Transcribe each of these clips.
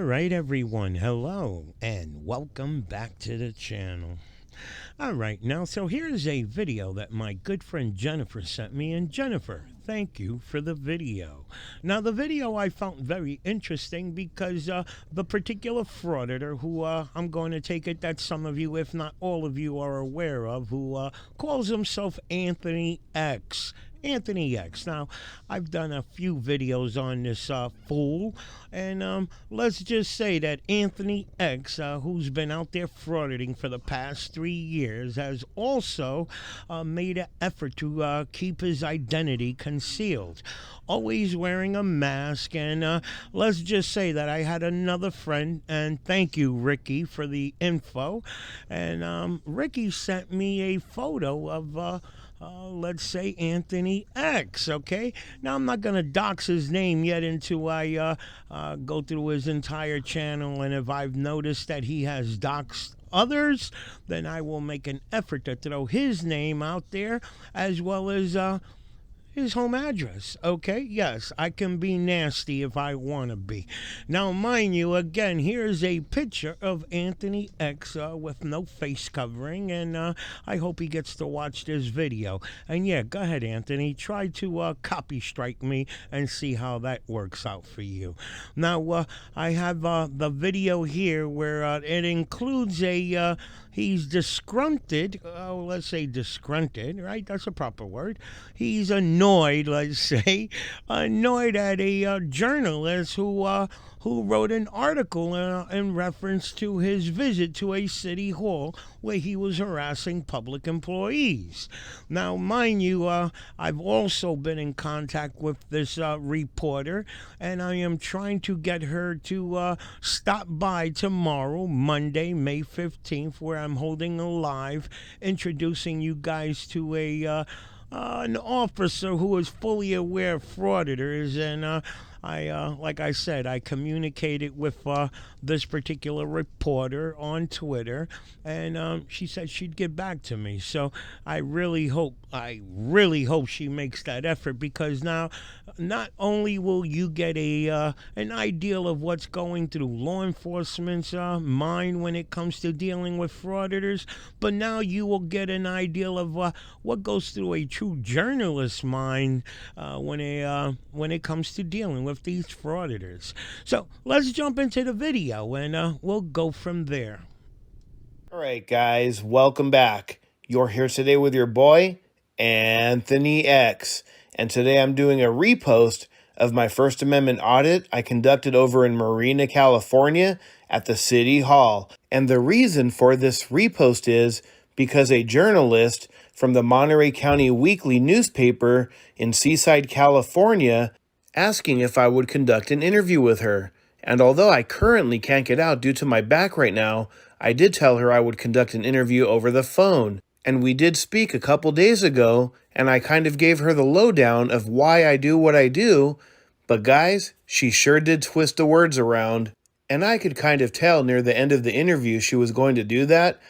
Alright everyone, hello and welcome back to the channel. Alright, now so here's a video that my good friend Jennifer sent me, and Jennifer, thank you for the video. Now the video I found very interesting because the particular frauditor who I'm going to take it that some of you, if not all of you, are aware of, who calls himself Anthony X. Anthony X. Now, I've done a few videos on this fool, and let's just say that Anthony X, who's been out there frauditing for the past 3 years, has also made an effort to keep his identity concealed, always wearing a mask. And let's just say that I had another friend, and thank you, Ricky, for the info, and Ricky sent me a photo of let's say Anthony X, okay? Now, I'm not going to dox his name yet until I go through his entire channel, and if I've noticed that he has doxed others, then I will make an effort to throw his name out there, as well as his home address, okay? Yes, I can be nasty if I want to be. Now, mind you, again, here's a picture of Anthony X with no face covering, and I hope he gets to watch this video. And yeah, go ahead, Anthony. Try to copy strike me and see how that works out for you. Now, I have the video here where it includes a... he's disgruntled, let's say disgruntled, right? That's a proper word. He's annoyed, let's say, annoyed at a journalist who wrote an article in reference to his visit to a city hall where he was harassing public employees. Now, mind you, I've also been in contact with this reporter, and I am trying to get her to stop by tomorrow, Monday, May 15th, where I'm holding a live, introducing you guys to an officer who is fully aware of frauditors, and like I said, I communicated with this particular reporter on Twitter, and she said she'd get back to me. So I really hope she makes that effort, because now not only will you get an idea of what's going through law enforcement's mind when it comes to dealing with frauditors, but now you will get an idea of what goes through a true journalist's mind when it comes to dealing with these frauditors. So let's jump into the video, and we'll go from there. All right, guys, welcome back. You're here today with your boy, Anthony X. And today I'm doing a repost of my First Amendment audit I conducted over in Marina, California at the City Hall. And the reason for this repost is because a journalist from the Monterey County Weekly newspaper in Seaside, California, asking if I would conduct an interview with her. And although I currently can't get out due to my back right now, I did tell her I would conduct an interview over the phone. And we did speak a couple days ago, and I kind of gave her the lowdown of why I do what I do. But guys, she sure did twist the words around. And I could kind of tell near the end of the interview she was going to do that.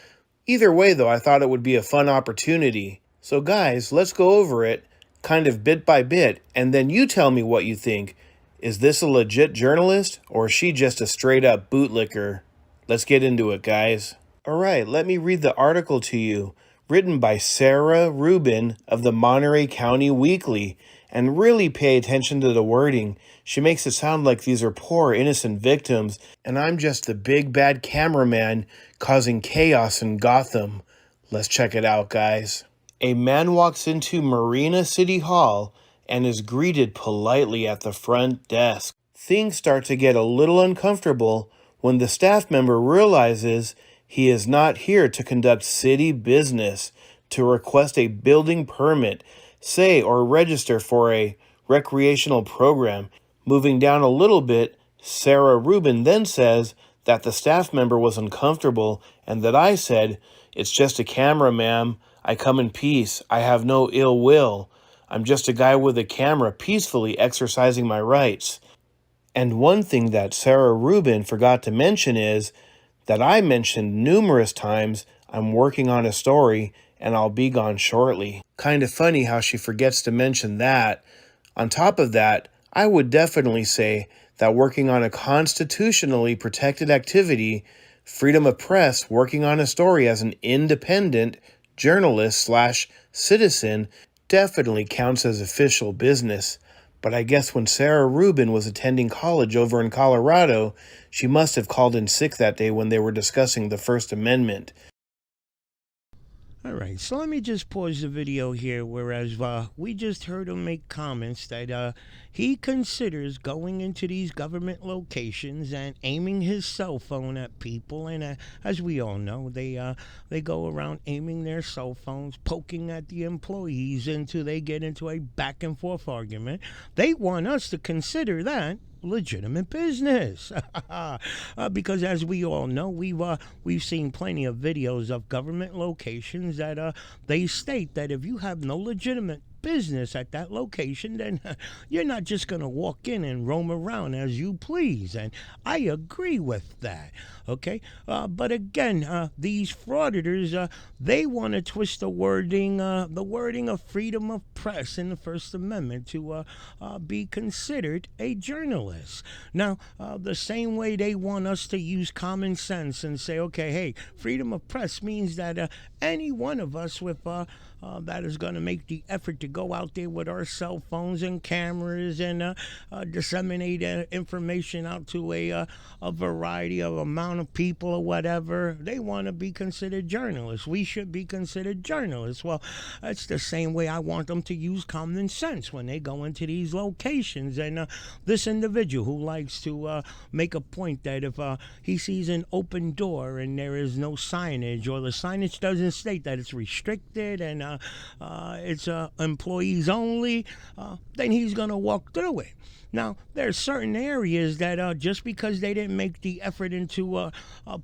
Either way though, I thought it would be a fun opportunity. So guys, let's go over it, kind of bit by bit, and then you tell me what you think. Is this a legit journalist, or is she just a straight up bootlicker? Let's get into it, guys. Alright, let me read the article to you, written by Sarah Rubin of the Monterey County Weekly, and really pay attention to the wording. She makes it sound like these are poor, innocent victims, and I'm just the big bad cameraman causing chaos in Gotham. Let's check it out, guys. A man walks into Marina City Hall and is greeted politely at the front desk. Things start to get a little uncomfortable when the staff member realizes he is not here to conduct city business, to request a building permit, say, or register for a recreational program. Moving down a little bit, Sarah Rubin then says that the staff member was uncomfortable and that I said, "It's just a camera, ma'am. I come in peace. I have no ill will. I'm just a guy with a camera peacefully exercising my rights." And one thing that Sarah Rubin forgot to mention is that I mentioned numerous times I'm working on a story and I'll be gone shortly. Kind of funny how she forgets to mention that. On top of that, I would definitely say that working on a constitutionally protected activity, freedom of press, working on a story as an independent journalist slash citizen definitely counts as official business. But I guess when Sarah Rubin was attending college over in Colorado, she must have called in sick that day when they were discussing the First Amendment. All right, so let me just pause the video here, whereas we just heard him make comments that he considers going into these government locations and aiming his cell phone at people. And as we all know, they go around aiming their cell phones, poking at the employees until they get into a back and forth argument. They want us to consider that legitimate business. Because as we all know, we've seen plenty of videos of government locations that they state that if you have no legitimate business at that location, then you're not just going to walk in and roam around as you please. And I agree with that. Okay, but again, these frauditors, they want to twist the wording of freedom of press in the First Amendment to be considered a journalist. Now, the same way they want us to use common sense and say, okay, hey, freedom of press means that any one of us with that is going to make the effort to go out there with our cell phones and cameras and disseminate information out to a variety of amount of people or whatever. They want to be considered journalists. We should be considered journalists. Well, that's the same way I want them to use common sense when they go into these locations. And this individual who likes to make a point that if he sees an open door and there is no signage, or the signage doesn't state that it's restricted and it's employees only, then he's going to walk through it. Now, there are certain areas that just because they didn't make the effort into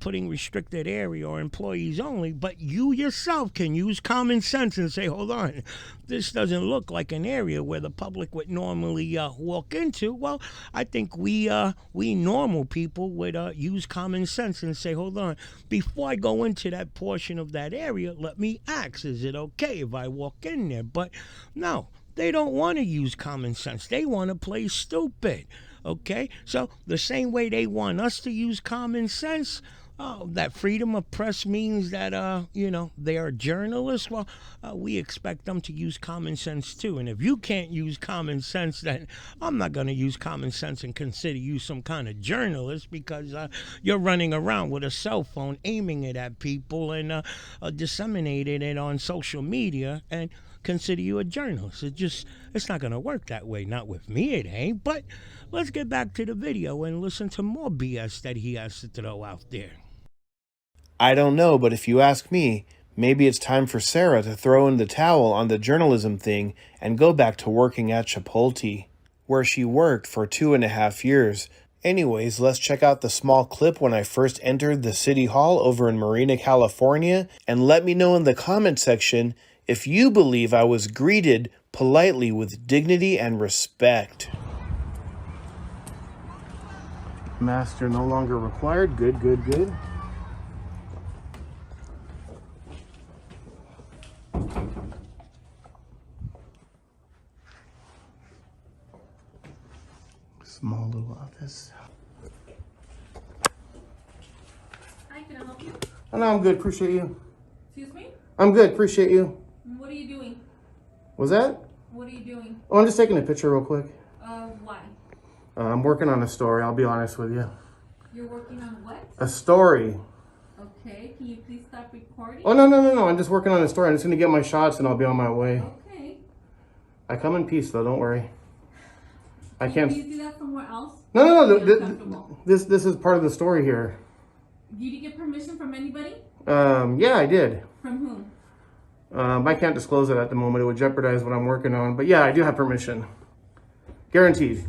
putting restricted area or employees only, but you yourself can use common sense and say, hold on, this doesn't look like an area where the public would normally walk into. Well, I think we normal people would use common sense and say, hold on, before I go into that portion of that area, let me ask, is it okay if I walk in there? But no. They don't want to use common sense. They want to play stupid, okay? So the same way they want us to use common sense, that freedom of press means that, they are journalists. Well, we expect them to use common sense too. And if you can't use common sense, then I'm not going to use common sense and consider you some kind of journalist because you're running around with a cell phone, aiming it at people and disseminating it on social media and consider you a journalist. It's not going to work that way. Not with me, it ain't. But let's get back to the video and listen to more BS that he has to throw out there. I don't know, but if you ask me, maybe it's time for Sarah to throw in the towel on the journalism thing and go back to working at Chipotle, where she worked for 2.5 years. Anyways, let's check out the small clip when I first entered the City Hall over in Marina, California, and let me know in the comment section if you believe I was greeted politely with dignity and respect. Master no longer required. Good, good, good. Small little office. Hi, can I help you? Oh, no, I'm good. Appreciate you. Excuse me? I'm good. Appreciate you. What are you doing? Was that? What are you doing? Oh, I'm just taking a picture real quick. Why? I'm working on a story. I'll be honest with you. You're working on what? A story. Okay, can you please stop recording? Oh, no. I'm just working on a story. I'm just going to get my shots and I'll be on my way. Okay. I come in peace, though. Don't worry. I Can can't. you do that somewhere else? No. This is part of the story here. Did you get permission from anybody? Yeah, I did. From whom? I can't disclose it at the moment. It would jeopardize what I'm working on. But yeah, I do have permission. Guaranteed.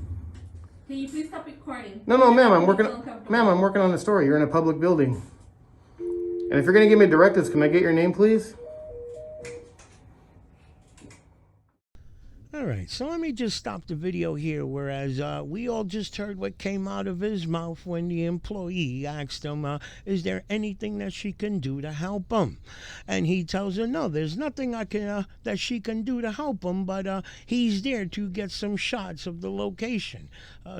Can you please stop recording? No, ma'am. I'm working on the story. You're in a public building. And if you're going to give me directives, can I get your name, please? All right, so let me just stop the video here. Whereas we all just heard what came out of his mouth when the employee asked him, is there anything that she can do to help him? And he tells her, no, there's nothing that she can do to help him, but he's there to get some shots of the location,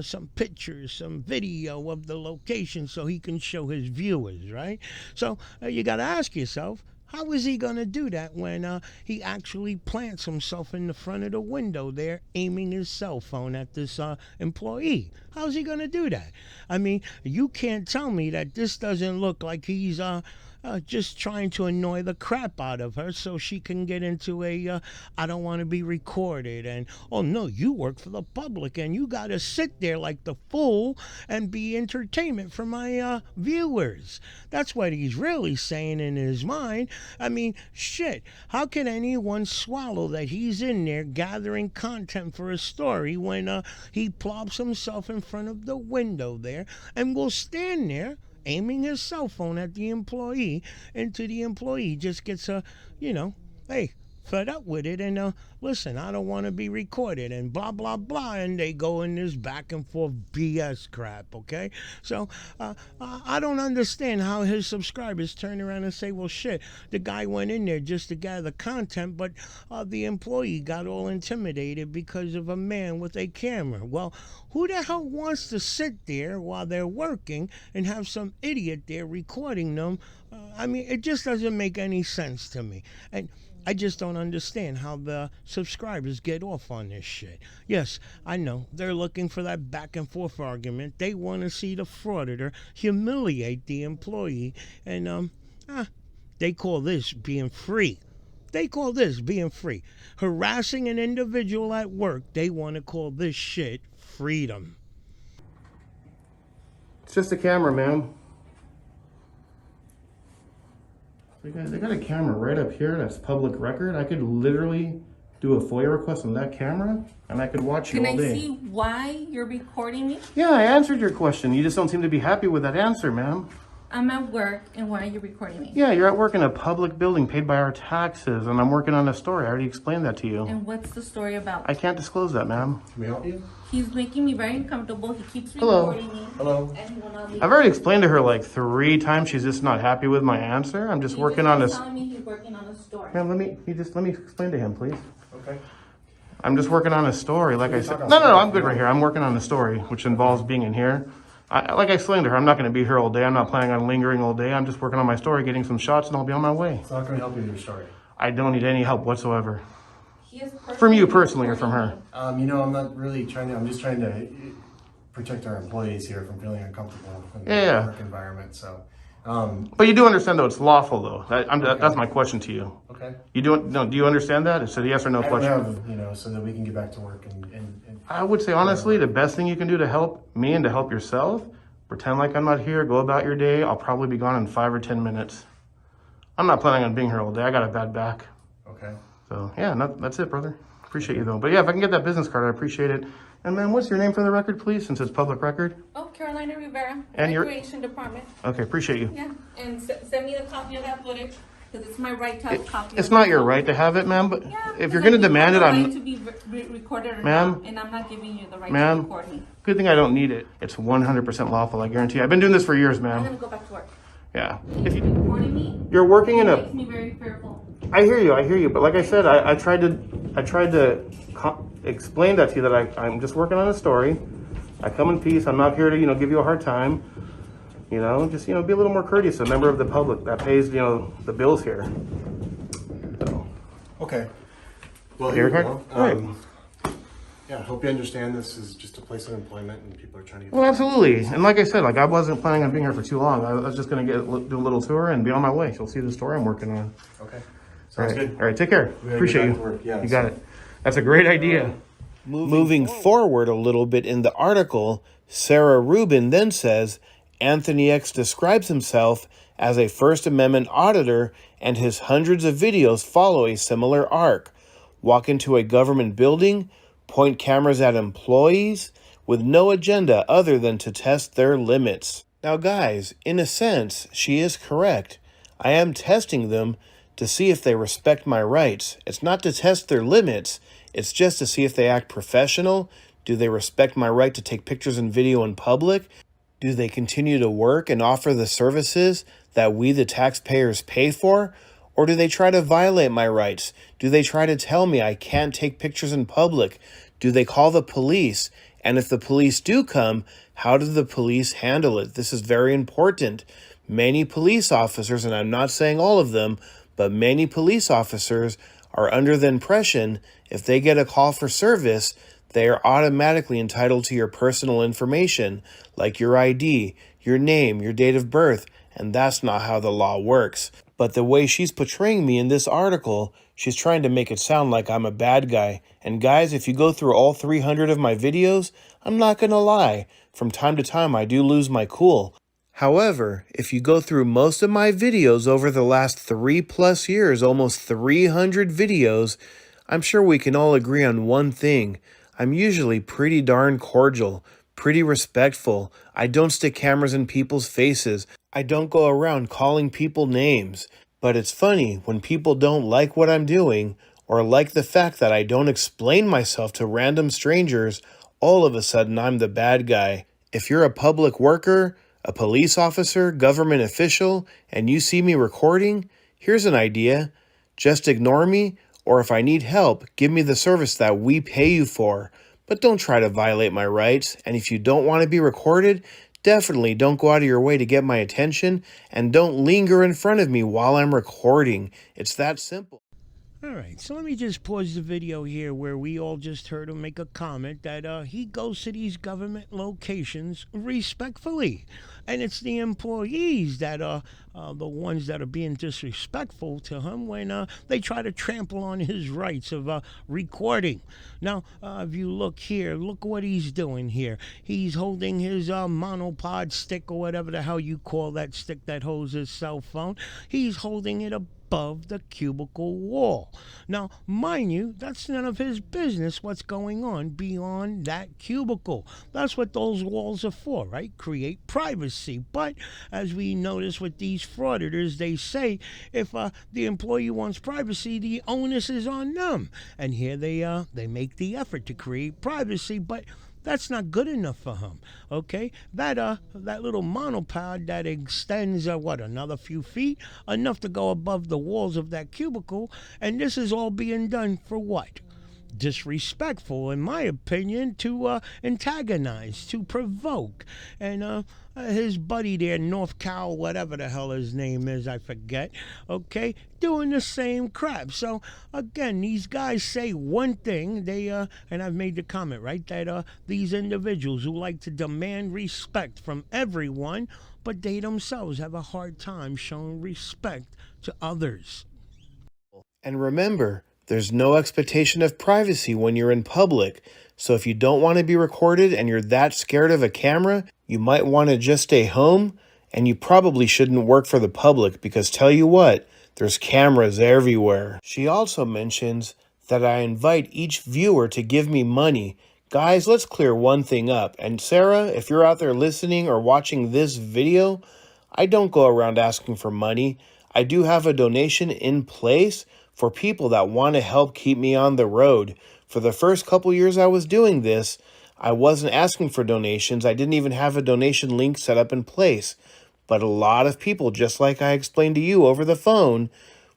some pictures, some video of the location so he can show his viewers, right? So you got to ask yourself, how is he going to do that when he actually plants himself in the front of the window there, aiming his cell phone at this employee? How's he going to do that? I mean, you can't tell me that this doesn't look like he's just trying to annoy the crap out of her so she can get into a I don't want to be recorded, and oh no, you work for the public and you got to sit there like the fool and be entertainment for my viewers. That's what he's really saying in his mind. I mean, shit, how can anyone swallow that he's in there gathering content for a story when he plops himself in front of the window there and will stand there aiming his cell phone at the employee until the employee just gets hey, fed up with it and listen, I don't want to be recorded and blah blah blah, and they go in this back and forth BS crap. Okay, so I don't understand how his subscribers turn around and say, well shit, the guy went in there just to gather content, but the employee got all intimidated because of a man with a camera. Well, who the hell wants to sit there while they're working and have some idiot there recording them? I mean, it just doesn't make any sense to me. And I just don't understand how the subscribers get off on this shit. Yes, I know, they're looking for that back and forth argument. They want to see the frauditor humiliate the employee, and they call this being free. They call this being free. Harassing an individual at work, they want to call this shit freedom. It's just a camera, ma'am. They got a camera right up here that's public record. I could literally do a FOIA request on that camera and I could watch you all day. Can I see why you're recording me? Yeah, I answered your question. You just don't seem to be happy with that answer, ma'am. I'm at work, and why are you recording me? Yeah, you're at work in a public building paid by our taxes, and I'm working on a story. I already explained that to you. And what's the story about? I can't disclose that, ma'am. Can we help you? He's making me very uncomfortable. He keeps recording me. Hello. And he will not leave. I've already explained to her like 3 times. She's just not happy with my answer. I'm just working on this. Telling me he's working on a story. Ma'am, let me explain to him, please. Okay. I'm just working on a story, like I said. No, I'm good right here. I'm working on a story, which involves being in here. Like I explained to her, I'm not going to be here all day. I'm not planning on lingering all day. I'm just working on my story, getting some shots, and I'll be on my way. So how can we help you with your story? I don't need any help whatsoever. He is From you personally or from her? I'm not really trying to, I'm just trying to protect our employees here from feeling uncomfortable in the work environment, so. But you do understand, though, it's lawful, though. That's my question to you. Okay. Do you understand that? It's a yes or no question. I don't have, so that we can get back to work and I would say, honestly, the best thing you can do to help me and to help yourself, pretend like I'm not here, go about your day. I'll probably be gone in 5 or 10 minutes. I'm not planning on being here all day. I got a bad back. Okay. So, yeah, that's it, brother. Appreciate you, though. But, yeah, if I can get that business card, I appreciate it. And, man, what's your name for the record, please, since it's public record? Oh, Carolina Rivera. And your Recreation Department. Okay, appreciate you. Yeah, and send me the copy of that footage, because it's my right to have a copy. It's not your right to have it, ma'am, but Yeah, if you're going to demand it, I'm to be recorded or Ma'am? not, and I'm not giving you the right Ma'am? to record me. Good thing I don't need it. It's 100% lawful, I guarantee you. I've been doing this for years, I'm ma'am. gonna go back to work. Yeah. If you, Recording me you're working in a... makes me very fearful. I hear you. But like I said, I tried to explain that to you, that I'm just working on a story. I come in peace. I'm not here to, give you a hard time. Just, be a little more courteous, a member of the public that pays, the bills here. So. Okay. Well, Here here we we go. go. Right. Yeah, I hope you understand this is just a place of employment and people are trying to get... Well, absolutely. And like I said, I wasn't planning on being here for too long. I was just going to do a little tour and be on my way. You'll see the story I'm working on. Okay. All Sounds right. good. All right, take care. We gotta Appreciate get you. back to work. Yeah, You got it. That's a great idea. Moving forward a little bit in the article, Sarah Rubin then says Anthony X describes himself as a First Amendment auditor, and his hundreds of videos follow a similar arc. Walk into a government building, point cameras at employees, with no agenda other than to test their limits. Now guys, in a sense, she is correct. I am testing them to see if they respect my rights. It's not to test their limits, It's just to see if they act professional. Do they respect my right to take pictures and video in public? Do they continue to work and offer the services that we, the taxpayers, pay for? Or do they try to violate my rights? Do they try to tell me I can't take pictures in public? Do they call the police? And if the police do come, how do the police handle it? This is very important. Many police officers, and I'm not saying all of them, but many police officers are under the impression if they get a call for service, they are automatically entitled to your personal information, like your ID, your name, your date of birth, and that's not how the law works. But the way she's portraying me in this article, she's trying to make it sound like I'm a bad guy. And guys, if you go through all 300 of my videos, I'm not gonna lie, from time to time I do lose my cool. However, if you go through most of my videos over the last 3+ years, almost 300 videos, I'm sure we can all agree on one thing. I'm usually pretty darn cordial, pretty respectful. I don't stick cameras in people's faces. I don't go around calling people names. But it's funny, when people don't like what I'm doing, or like the fact that I don't explain myself to random strangers, all of a sudden I'm the bad guy. If you're a public worker, a police officer, government official, and you see me recording, here's an idea. Just ignore me, or if I need help, give me the service that we pay you for. But don't try to violate my rights, and if you don't want to be recorded, definitely don't go out of your way to get my attention, and don't linger in front of me while I'm recording. It's that simple. All right, so let me just pause the video here where we all just heard him make a comment that he goes to these government locations respectfully. And it's the employees that are the ones that are being disrespectful to him when they try to trample on his rights of recording. Now, if you look here, look what he's doing here. He's holding his monopod stick, or whatever the hell you call that stick that holds his cell phone. He's holding it above the cubicle wall. Now, mind you, that's none of his business what's going on beyond that cubicle. That's what those walls are for, right? Create privacy. But as we notice with these frauditors, they say if the employee wants privacy, the onus is on them. And here they make the effort to create privacy, but that's not good enough for him, okay? That little monopod that extends, another few feet, enough to go above the walls of that cubicle, and this is all being done for what? Disrespectful, in my opinion, to antagonize, to provoke. And his buddy there, North Cal, whatever the hell his name is, I forget, okay, doing the same crap. So, again, these guys say one thing, and I've made the comment, right, that these individuals who like to demand respect from everyone, but they themselves have a hard time showing respect to others. And remember, there's no expectation of privacy when you're in public. So if you don't want to be recorded and you're that scared of a camera, you might want to just stay home, and you probably shouldn't work for the public because tell you what, there's cameras everywhere. She also mentions that I invite each viewer to give me money. Guys, let's clear one thing up. And Sarah, if you're out there listening or watching this video, I don't go around asking for money. I do have a donation in place for people that want to help keep me on the road. For the first couple years I was doing this, I wasn't asking for donations. I didn't even have a donation link set up in place. But a lot of people, just like I explained to you over the phone,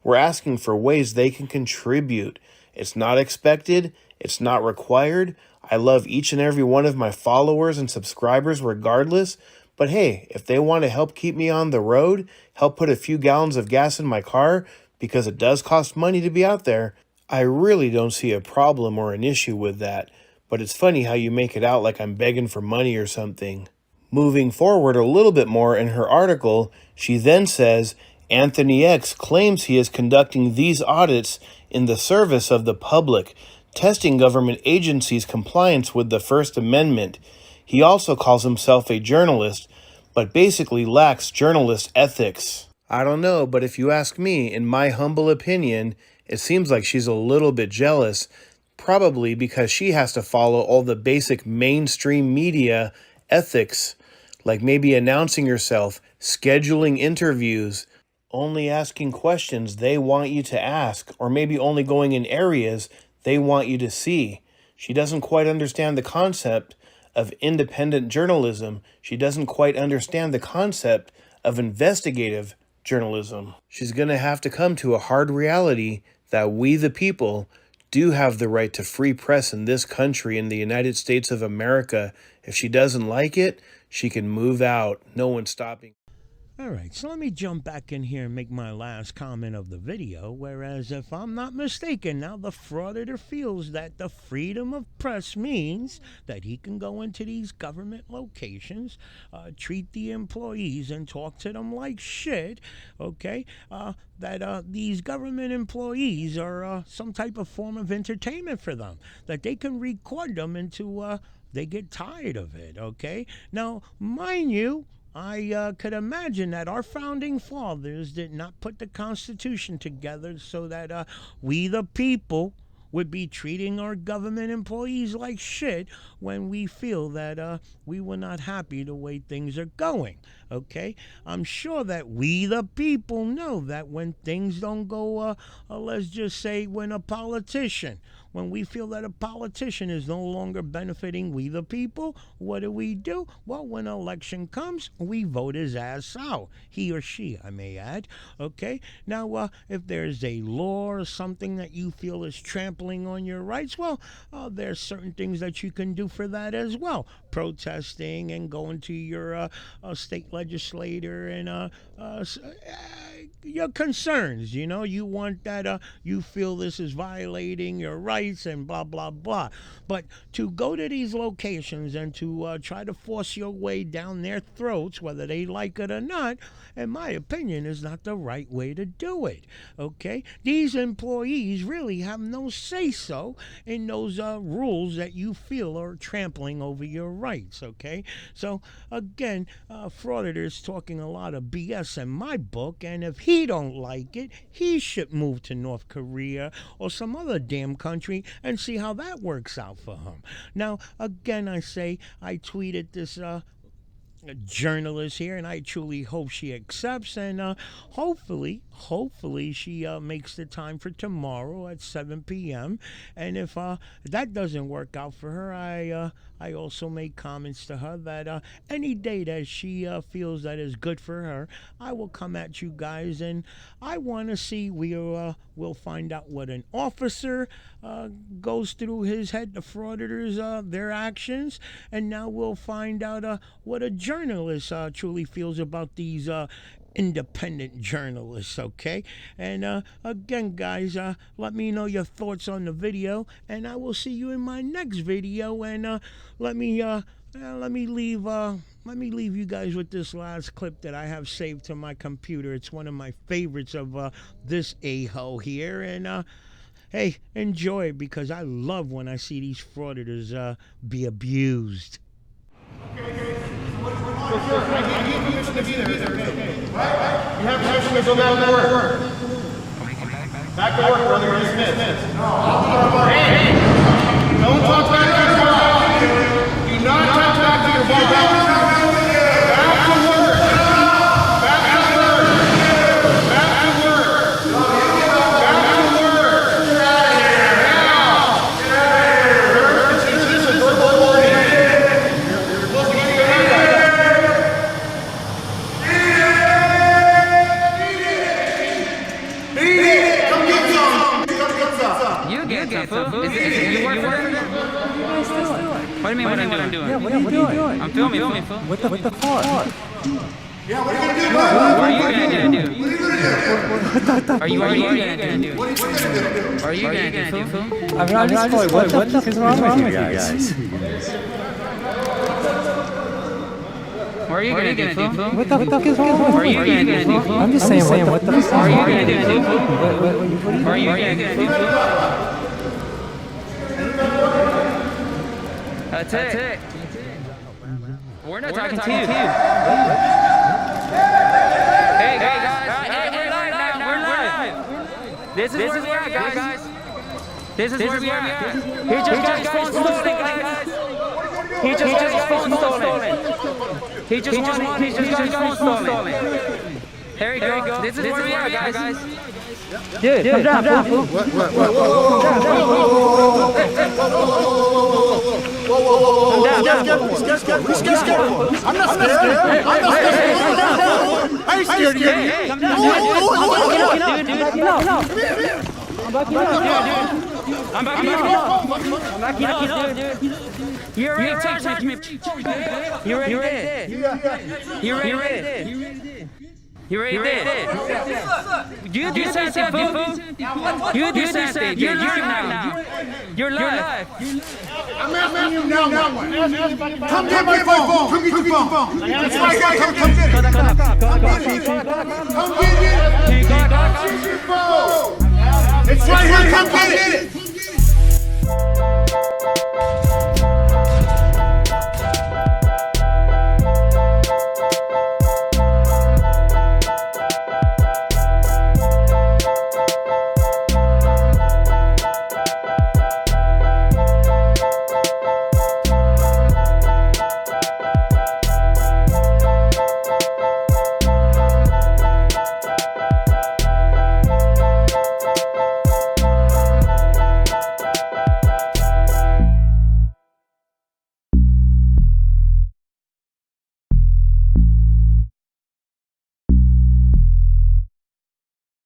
were asking for ways they can contribute. It's not expected. It's not required. I love each and every one of my followers and subscribers regardless. But hey, if they want to help keep me on the road, help put a few gallons of gas in my car, because it does cost money to be out there, I really don't see a problem or an issue with that. But it's funny how you make it out like I'm begging for money or something. Moving forward a little bit more in her article, she then says, Anthony X claims he is conducting these audits in the service of the public, testing government agencies' compliance with the First Amendment. He also calls himself a journalist, but basically lacks journalist ethics. I don't know, but if you ask me, in my humble opinion, it seems like she's a little bit jealous, probably because she has to follow all the basic mainstream media ethics, like maybe announcing yourself, scheduling interviews, only asking questions they want you to ask, or maybe only going in areas they want you to see. She doesn't quite understand the concept of independent journalism. She doesn't quite understand the concept of investigative journalism. She's going to have to come to a hard reality that we, the people, do have the right to free press in this country, in the United States of America. If she doesn't like it, she can move out. No one's stopping. All right, so let me jump back in here and make my last comment of the video. Whereas, if I'm not mistaken, now the frauditor feels that the freedom of press means that he can go into these government locations, treat the employees and talk to them like shit, okay? That these government employees are some type of form of entertainment for them, that they can record them until they get tired of it, okay? Now, mind you, I could imagine that our founding fathers did not put the Constitution together so that we, the people, would be treating our government employees like shit when we feel that we were not happy the way things are going, okay? I'm sure that we, the people, know that when things don't go, let's just say when when we feel that a politician is no longer benefiting we, the people, what do? Well, when election comes, we vote his ass out. He or she, I may add, okay? Now, if there's a law or something that you feel is trampling on your rights, well, there's certain things that you can do for that as well. Protesting and going to your state legislator and your concerns, you know, you want that, you feel this is violating your rights and blah, blah, blah. But to go to these locations and to try to force your way down their throats, whether they like it or not, in my opinion, is not the right way to do it, okay? These employees really have no say-so in those rules that you feel are trampling over your rights, okay? So, again, Frauditor's talking a lot of BS in my book, and if he don't like it, he should move to North Korea or some other damn country and see how that works out for him. Now, again, I say, I tweeted this journalist here, and I truly hope she accepts, and hopefully she makes the time for tomorrow at 7 p.m. And if that doesn't work out for her, I also made comments to her that any day that she feels that is good for her, I will come at you guys, and I want to see, we'll find out what an officer goes through his head, the frauditors, their actions, and now we'll find out what a journalist truly feels about these independent journalists, okay? And again, guys, let me know your thoughts on the video, and I will see you in my next video. And let me leave you guys with this last clip that I have saved to my computer. It's one of my favorites of this a-hole here, and hey, enjoy it, because I love when I see these frauditors be abused. You have permission to go back to work. Back to work, brother. You're dismissed. Hey! Don't talk back to your boss. Do not talk back to your boss. Back to work. Back to work. Back to work. Back to work. Now. This is a verbal warning. You're supposed to get your hand up. You work for it? What do you mean what I'm doing? Yeah, what are you doing? I'm filming, fool. What the fuck? Yeah, what are you gonna do? What are you gonna do? Are you gonna do? What are you gonna do? Are you gonna do, fool? I'm just going, what the fuck is wrong with you guys? What are you gonna do, fool? What the fuck is wrong What are with you you? gonna do, fool? I'm just saying, what the fuck What are you gonna is do, wrong fool? with you? What are you gonna do, fool? That's it. We're not talking to you. Hey guys, we're live now. We're live. This is where we are, guys. This is where we are. He just got his phone stolen, guys. He just got his phone stolen. He just got his phone stolen. There you go. This is where we are, guys. Dude, come down, fool. I'm not scared. I ain't scared of you. Come down, dude. I'm backing up, dude. You're already touched me. You're already dead. You're already dead. You do something, fool. You do something. You're live now. You're live. I'm asking you now. Come get my phone. Come get your phone. That's right, guys. Come get it. Come get it. Come get your phone. It's right here. Come get it.